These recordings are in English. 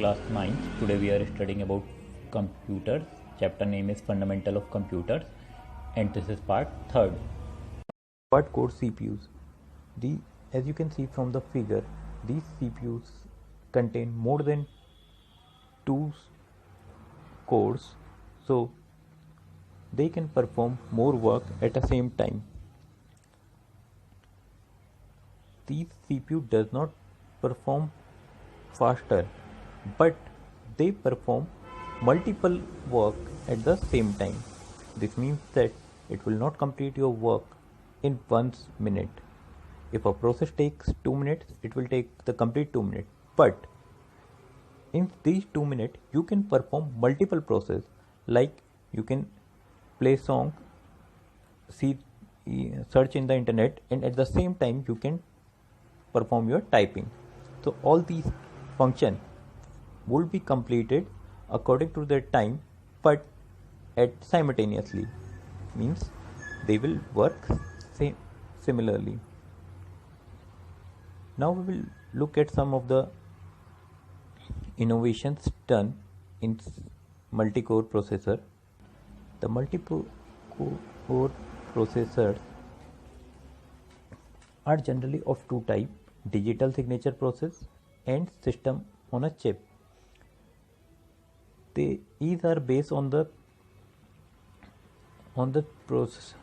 class 9th. Today we are studying about computers. Chapter name is Fundamental of Computers, and this is part 3rd. Quad-core CPUs. As you can see from the figure, these CPUs contain more than 2 cores, so they can perform more work at the same time. These CPU does not perform faster, but they perform multiple work at the same time. This means that it will not complete your work in 1 minute. If a process takes 2 minutes, it will take the complete 2 minutes. But in these 2 minutes, you can perform multiple processes, like you can play song, search in the internet, and at the same time you can perform your typing. So all these functions will be completed according to their time, but simultaneously, means they will work similarly. Now we will look at some of the innovations done in multi-core processor. The multi-core processors are generally of two types: digital signature process and system on a chip. These are based on the process.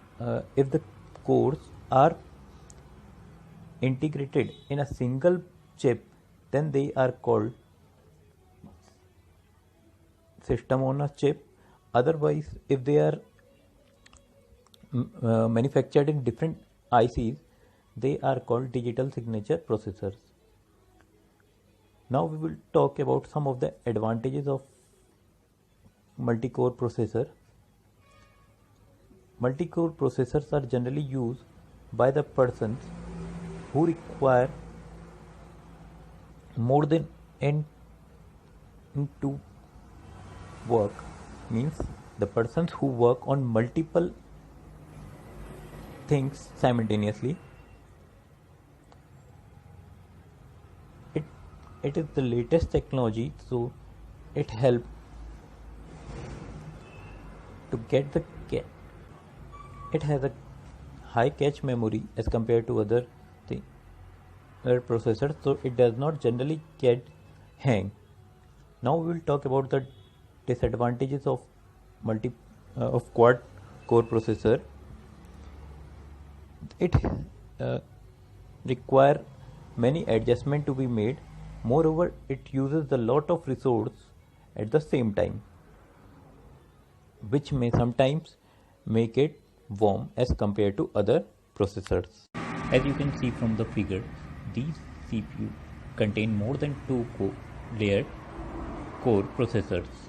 If the cores are integrated in a single chip, then they are called system on a chip. Otherwise, if they are manufactured in different ICs, they are called digital signature processors. Now we will talk about some of the advantages of multi-core processor. Multi-core processors are generally used by the persons who require more than n to work, means the persons who work on multiple things simultaneously. It is the latest technology, so it helps to get the it has a high cache memory as compared to other processors, so it does not generally get hang. Now we will talk about the disadvantages of quad core processor. It require many adjustments to be made. Moreover, it uses a lot of resource at the same time, which may sometimes make it warm as compared to other processors. As you can see from the figure, these CPU contain more than 2 layered core processors.